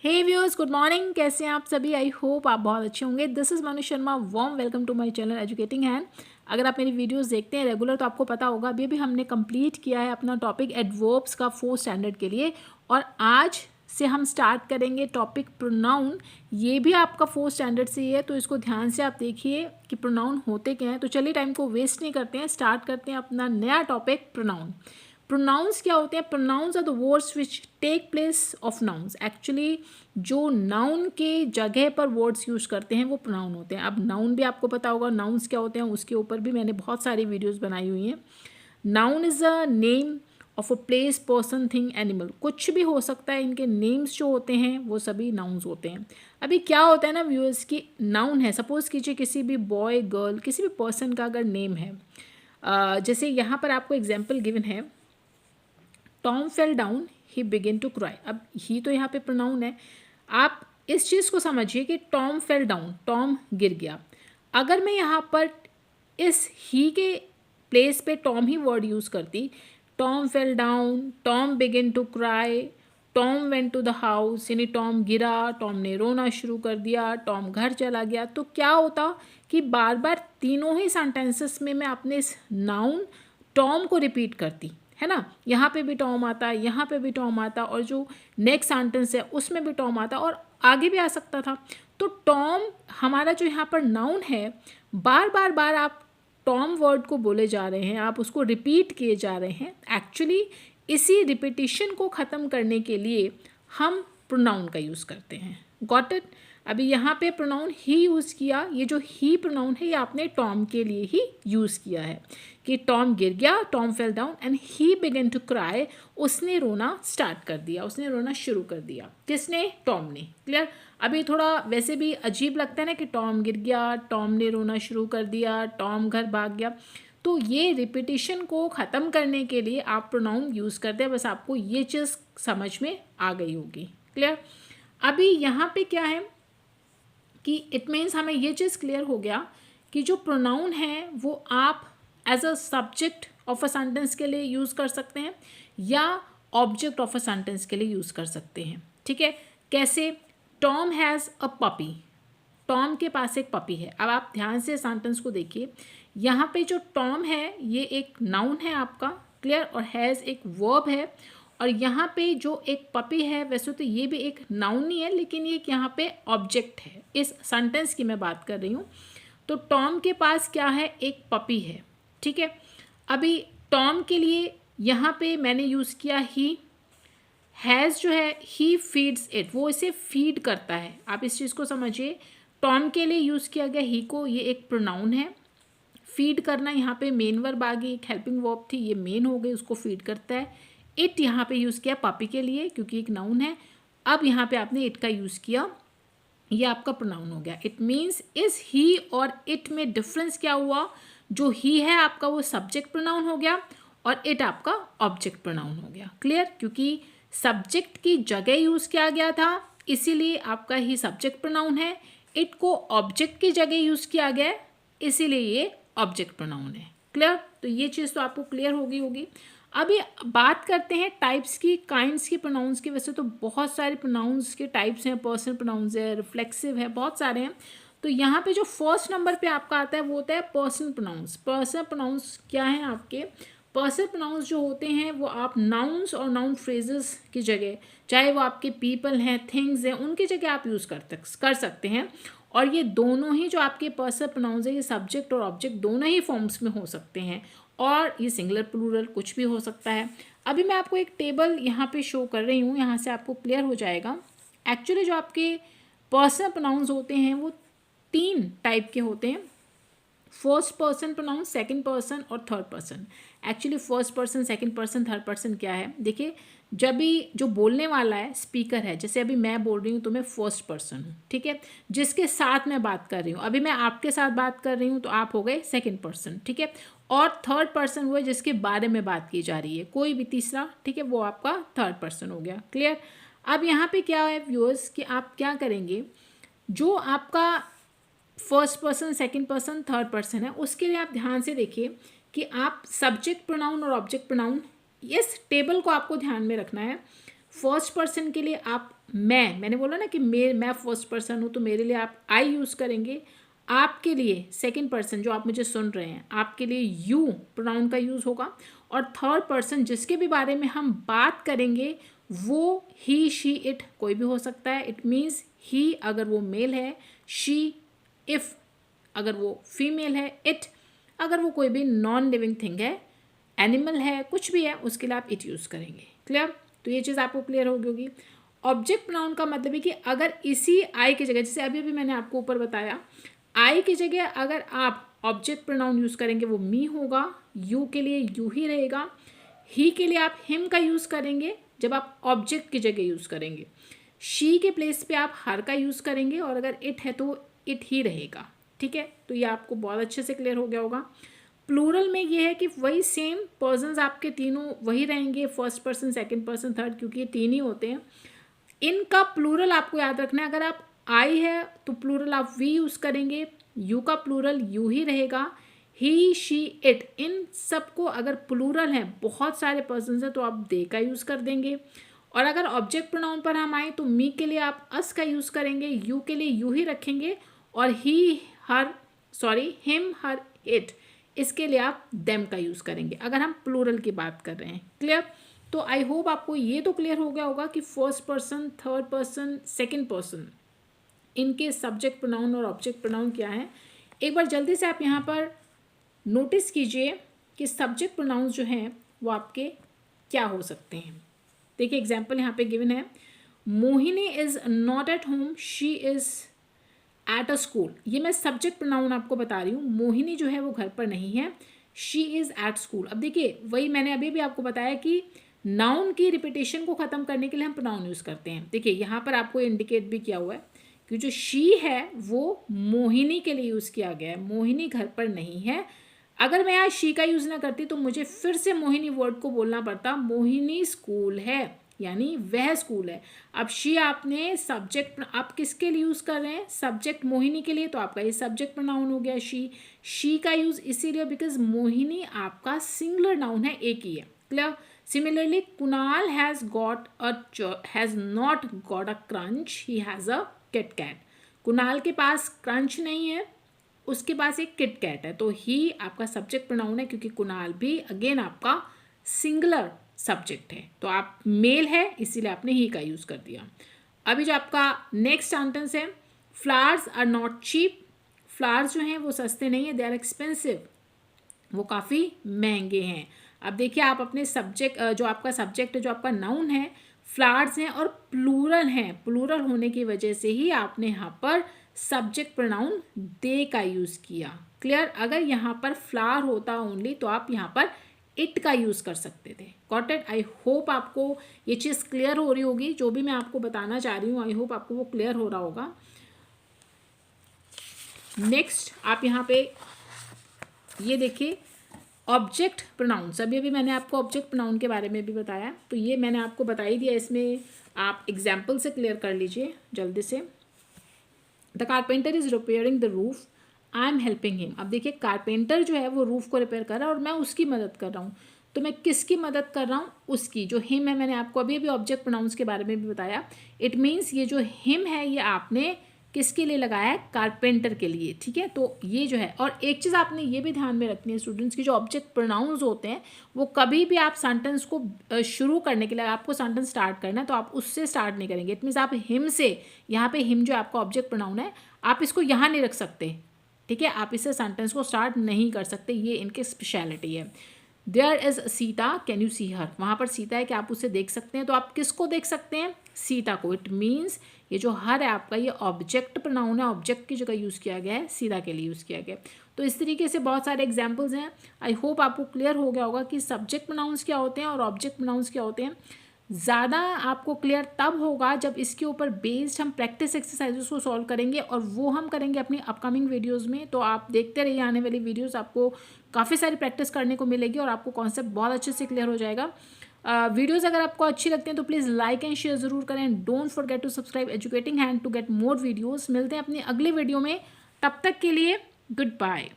हे viewers, good morning. कैसे हैं आप सभी? आई होप आप बहुत अच्छे होंगे। This is Manu Sharma, warm welcome to my channel educating hand. अगर आप मेरी वीडियोस देखते हैं रेगुलर तो आपको पता होगा अभी हमने कंप्लीट किया है अपना टॉपिक एडवर्ब्स का 4th स्टैंडर्ड के लिए, और आज से हम स्टार्ट करेंगे टॉपिक प्रोनाउन। ये भी आपका 4th स्टैंडर्ड से ही है, तो इसको ध्यान से आप देखिए कि प्रोनाउन होते क्या हैं। तो चलिए टाइम को वेस्ट नहीं करते हैं, स्टार्ट करते हैं अपना नया टॉपिक प्रोनाउन। प्रोनाउंस क्या होते हैं? Pronouns are the words which take place of nouns. Actually जो नाउन के जगह पर वर्ड्स यूज करते हैं वो प्रोनाउन होते हैं। अब नाउन भी आपको पता होगा नाउन्स क्या होते हैं, उसके ऊपर भी मैंने बहुत सारी वीडियोस बनाई हुई हैं। Noun is a name of a place, person, thing, animal. कुछ भी हो सकता है, इनके नेम्स जो होते हैं वो सभी नाउन्स होते हैं। अभी क्या होता है ना व्यूअर्स, की नाउन है, सपोज कीजिए किसी भी बॉय गर्ल किसी भी पर्सन का अगर नेम है, जैसे यहाँ पर आपको एग्जाम्पल गिवन है, Tom fell down he begin to cry. अब ही तो यहाँ पे प्रोनाउन है। आप इस चीज़ को समझिए कि टॉम फेल डाउन, टॉम गिर गया। अगर मैं यहाँ पर इस ही के प्लेस पे टॉम ही वर्ड यूज़ करती, Tom fell down, Tom begin to cry, Tom went to the house, यानी टॉम गिरा, टॉम ने रोना शुरू कर दिया, टॉम घर चला गया, तो क्या होता कि बार बार तीनों ही सेंटेंसेस में मैं अपने इस नाउन टॉम को रिपीट करती, है ना। यहाँ पे भी टॉम आता, यहाँ पे भी टॉम आता, और जो नेक्स्ट सेंटेंस है उसमें भी टॉम आता, और आगे भी आ सकता था। तो टॉम हमारा जो यहाँ पर नाउन है, बार बार बार आप टॉम वर्ड को बोले जा रहे हैं, आप उसको रिपीट किए जा रहे हैं। एक्चुअली इसी रिपीटिशन को ख़त्म करने के लिए हम प्रोनाउन का यूज़ करते हैं। Got it? अभी यहाँ पे प्रोनाउन ही यूज़ किया, ये जो ही प्रोनाउन है ये आपने टॉम के लिए ही यूज़ किया है कि टॉम गिर गया, Tom fell down and he began to cry. उसने रोना स्टार्ट कर दिया, उसने रोना शुरू कर दिया। किसने? टॉम ने। क्लियर? अभी थोड़ा वैसे भी अजीब लगता है ना कि टॉम गिर गया, टॉम ने रोना शुरू कर दिया, टॉम घर भाग गया। तो ये रिपीटिशन को ख़त्म करने के लिए आप प्रोनाउन यूज़ करते हैं। बस आपको ये चीज़ समझ में आ गई होगी। क्लियर? अभी यहाँ पे क्या है कि इट मीन्स हमें ये चीज़ क्लियर हो गया कि जो प्रोनाउन है वो आप as a subject of a sentence के लिए यूज़ कर सकते हैं या ऑब्जेक्ट ऑफ अ सेंटेंस के लिए यूज़ कर सकते हैं। ठीक है? कैसे? Tom has a puppy. Tom के पास एक पपी है। अब आप ध्यान से सेंटेंस को देखिए, यहाँ पे जो टॉम है ये एक नाउन है आपका, क्लियर, और हैज़ एक वर्ब है, और यहाँ पे जो एक पपी है वैसे तो ये भी एक नाउन ही है, लेकिन ये यहाँ पे ऑब्जेक्ट है। इस सेंटेंस की मैं बात कर रही हूँ। तो टॉम के पास क्या है? एक पपी है। ठीक है? अभी टॉम के लिए यहाँ पे मैंने यूज़ किया ही। हैज़ जो है ही फीड्स इट, वो इसे फीड करता है। आप इस चीज़ को समझिए। टॉम के लिए यूज़ किया गया ही को, ये एक प्रोनाउन है। फीड करना यहाँ पे मेन वर्ब आ गई, एक हेल्पिंग वर्ब थी, ये मेन हो गई, उसको फीड करता है। इट यहाँ पे यूज़ किया पपी के लिए क्योंकि एक नाउन है। अब यहाँ पे आपने इट का यूज़ किया, ये आपका प्रोनाउन हो गया। इट मीन्स इस ही और इट में डिफरेंस क्या हुआ? जो ही है आपका वो सब्जेक्ट प्रोनाउन हो गया और इट आपका ऑब्जेक्ट प्रोनाउन हो गया। क्लियर? क्योंकि सब्जेक्ट की जगह यूज़ किया गया था इसीलिए आपका ही सब्जेक्ट प्रोनाउन है। इट को ऑब्जेक्ट की जगह यूज़ किया गया है इसीलिए ये ऑब्जेक्ट प्रोनाउन है। क्लियर? तो ये चीज़ तो आपको क्लियर होगी। अभी बात करते हैं टाइप्स की, काइंड्स की प्रोनाउंस की। वैसे तो बहुत सारे प्रोनाउंस के टाइप्स हैं, पर्सनल प्रोनाउंस है, रिफ्लेक्सिव है, बहुत सारे हैं। तो यहाँ पे जो फर्स्ट नंबर पे आपका आता है वो होता है पर्सनल प्रोनाउंस। पर्सनल प्रोनाउंस क्या हैं आपके? पर्सनल प्रोनाउंस जो होते हैं वो आप नाउन्स और नाउन फ्रेजेस की जगह, चाहे वो आपके पीपल हैं, थिंग्स हैं, उनकी जगह आप यूज़ कर सकते हैं। और ये दोनों ही जो आपके पर्सनल प्रोनाउंस है ये सब्जेक्ट और ऑब्जेक्ट दोनों ही फॉर्म्स में हो सकते हैं, और ये सिंगुलर प्लूरल कुछ भी हो सकता है। अभी मैं आपको एक टेबल यहाँ पे शो कर रही हूँ, यहाँ से आपको क्लियर हो जाएगा। एक्चुअली जो आपके पर्सनल प्रोनाउंस होते हैं वो 3 टाइप के होते हैं, first person pronouns, second person और third person. Actually first person, second person, third person क्या है? देखिए, जब भी जो बोलने वाला है स्पीकर है, जैसे अभी मैं बोल रही हूँ तो मैं फर्स्ट पर्सन हूँ। ठीक है? जिसके साथ मैं बात कर रही हूँ, अभी मैं आपके साथ बात कर रही हूँ तो आप हो गए सेकंड पर्सन। ठीक है? और थर्ड पर्सन वो है जिसके बारे में बात की जा रही है, कोई भी तीसरा, ठीक है, वो आपका थर्ड पर्सन हो गया। क्लियर? अब यहाँ पे क्या है व्यूअर्स कि आप क्या करेंगे, जो आपका first person, second person, third person है उसके लिए आप ध्यान से देखिए कि आप सब्जेक्ट प्रोनाउन और ऑब्जेक्ट प्रोनाउन, इस टेबल को आपको ध्यान में रखना है। फर्स्ट पर्सन के लिए आप मैंने बोला ना कि मैं फर्स्ट पर्सन हूँ, तो मेरे लिए आप आई यूज़ करेंगे। आपके लिए सेकंड पर्सन जो आप मुझे सुन रहे हैं, आपके लिए यू प्रोनाउन का यूज़ होगा। और थर्ड पर्सन जिसके भी बारे में हम बात करेंगे वो ही, शी, इट कोई भी हो सकता है। इट मीन्स ही अगर वो मेल है, शी इफ़ अगर वो फीमेल है, इट अगर वो कोई भी नॉन लिविंग थिंग है, एनिमल है, कुछ भी है, उसके लिए आप इट यूज़ करेंगे। क्लियर? तो ये चीज़ आपको क्लियर होगी। ऑब्जेक्ट प्रोनाउन का मतलब है कि अगर इसी आई की जगह, जैसे अभी मैंने आपको ऊपर बताया, आई की जगह अगर आप ऑब्जेक्ट प्रोनाउन यूज़ करेंगे वो मी होगा, यू के लिए यू ही रहेगा, ही के लिए आप हिम का यूज़ करेंगे जब आप ऑब्जेक्ट की जगह यूज़ करेंगे, शी के प्लेस पे आप हर का यूज़ करेंगे, और अगर इट है तो इट ही रहेगा। ठीक है, तो ये आपको बहुत अच्छे से क्लियर हो गया होगा। प्लूरल में ये है कि वही सेम पर्सन्स आपके तीनों वही रहेंगे, first person, second person, third, क्योंकि ये तीन ही होते हैं। इनका प्लूरल आपको याद रखना है। अगर आप आई है तो प्लूरल आप वी यूज़ करेंगे, यू का प्लूरल यू ही रहेगा, ही, शी, इट, इन सबको अगर प्लूरल है, बहुत सारे पर्सन्स हैं, तो आप दे का यूज़ कर देंगे। और अगर ऑब्जेक्ट प्रोनाउन पर हम आए तो मी के लिए आप अस का यूज़ करेंगे, यू के लिए यू ही रखेंगे, और ही, हर, सॉरी, हिम, हर, इट, इसके लिए आप देम का यूज़ करेंगे अगर हम प्लूरल की बात कर रहे हैं। क्लियर? तो आई होप आपको ये तो क्लियर हो गया होगा कि first person, third person, second person, इनके सब्जेक्ट प्रोनाउन और ऑब्जेक्ट प्रोनाउन क्या है। एक बार जल्दी से आप यहाँ पर नोटिस कीजिए कि सब्जेक्ट प्रोनाउंस जो हैं वो आपके क्या हो सकते हैं। देखिए एग्जाम्पल यहाँ पे गिवन है, Mohini is not at home, she is at a school. ये मैं सब्जेक्ट प्रोनाउन आपको बता रही हूँ। मोहिनी जो है वो घर पर नहीं है, शी इज़ एट स्कूल। अब देखिए वही मैंने अभी भी आपको बताया कि नाउन की रिपीटेशन को ख़त्म करने के लिए हम प्रोनाउन यूज़ करते हैं। देखिए यहाँ पर आपको इंडिकेट भी किया हुआ है कि जो शी है वो मोहिनी के लिए यूज़ किया गया है, मोहिनी घर पर नहीं है। अगर मैं आज शी का यूज़ ना करती तो मुझे फिर से मोहिनी वर्ड को बोलना पड़ता, मोहिनी स्कूल है, यानी वह स्कूल है। अब शी आपने सब्जेक्ट आप किसके लिए यूज़ कर रहे हैं, सब्जेक्ट मोहिनी के लिए, तो आपका ये सब्जेक्ट प्रोनाउन हो गया शी का यूज़ इसीलिए बिकॉज मोहिनी आपका सिंगुलर नाउन है, एक ही है। Clear? Similarly Kunal has not got a crunch, he has a Kit Kat. Kunal के पास क्रंच नहीं है, उसके पास एक किट कैट है, तो ही आपका सब्जेक्ट प्रोनाउन है क्योंकि कुणाल भी अगेन आपका सिंगुलर सब्जेक्ट है, तो आप मेल है इसीलिए आपने ही का यूज़ कर दिया। अभी जो आपका नेक्स्ट सेंटेंस है, flowers are not cheap. Flowers जो हैं वो सस्ते नहीं है, दे आर एक्सपेंसिव, वो काफ़ी महंगे हैं। अब देखिए आप अपने सब्जेक्ट जो आपका सब्जेक्ट है, जो आपका नाउन है, फ्लावर्स हैं और प्लूरल हैं, प्लूरल होने की वजह से ही आपने यहाँ पर सब्जेक्ट प्रोनाउन दे का यूज़ किया। क्लियर? अगर यहाँ पर फ्लावर होता ओनली तो आप यहाँ पर इट का यूज़ कर सकते थे। Got it? आई होप आपको ये चीज़ क्लियर हो रही होगी, जो भी मैं आपको बताना चाह रही हूँ, आई होप आपको वो क्लियर हो रहा होगा। नेक्स्ट आप यहाँ पे ये देखिए ऑब्जेक्ट प्रोनाउंस। अभी मैंने आपको ऑब्जेक्ट प्रोनाउन के बारे में भी बताया, तो ये मैंने आपको बता ही दिया, इसमें आप एग्जाम्पल से क्लियर कर लीजिए जल्दी से। The carpenter is repairing the roof, I am helping him. अब देखिए कारपेंटर जो है वो रूफ को रिपेयर कर रहा है और मैं उसकी मदद कर रहा हूँ, तो मैं किसकी मदद कर रहा हूँ, उसकी। जो हिम है मैंने आपको अभी ऑब्जेक्ट प्रोनाउंस के बारे में भी बताया। इट मीन्स ये जो हिम है ये आपने किसके लिए लगाया है, कारपेंटर के लिए। ठीक है, तो ये जो है, और एक चीज़ आपने ये भी ध्यान में रखनी है स्टूडेंट्स की, जो ऑब्जेक्ट प्रोनाउंस होते हैं वो कभी भी आप सेंटेंस को शुरू करने के लिए, आपको सेंटेंस स्टार्ट करना है तो आप उससे स्टार्ट नहीं करेंगे। इट मीन्स आप हिम से, यहाँ पे हिम जो आपका ऑब्जेक्ट प्रोनाउन है, आप इसको यहाँ नहीं रख सकते। ठीक है, आप इससे सेंटेंस को स्टार्ट नहीं कर सकते, ये इनकी स्पेशलिटी है। There is Sita, can you see her. वहाँ पर सीता है कि आप उसे देख सकते हैं, तो आप किसको देख सकते हैं, सीता को। इट मीन्स ये जो हर है आपका, ये ऑब्जेक्ट प्रोनाउन है, ऑब्जेक्ट की जगह यूज़ किया गया है, सीता के लिए यूज़ किया गया है। तो इस तरीके से बहुत सारे एग्जाम्पल्स हैं। आई होप आपको क्लियर हो गया होगा कि सब्जेक्ट प्रोनाउंस क्या होते हैं और ऑब्जेक्ट प्रोनाउंस क्या होते हैं। ज़्यादा आपको क्लियर तब होगा जब इसके ऊपर बेस्ड हम प्रैक्टिस एक्सरसाइजेस को सॉल्व करेंगे, और वो हम करेंगे अपनी अपकमिंग वीडियोस में। तो आप देखते रहिए आने वाली वीडियोस, आपको काफ़ी सारी प्रैक्टिस करने को मिलेगी और आपको कॉन्सेप्ट बहुत अच्छे से क्लियर हो जाएगा। वीडियोस अगर आपको अच्छी लगती हैं तो प्लीज़ लाइक एंड शेयर ज़रूर करें। Don't forget to subscribe educating hand to get more videos. मिलते हैं अपनी अगले वीडियो में, तब तक के लिए गुड बाय।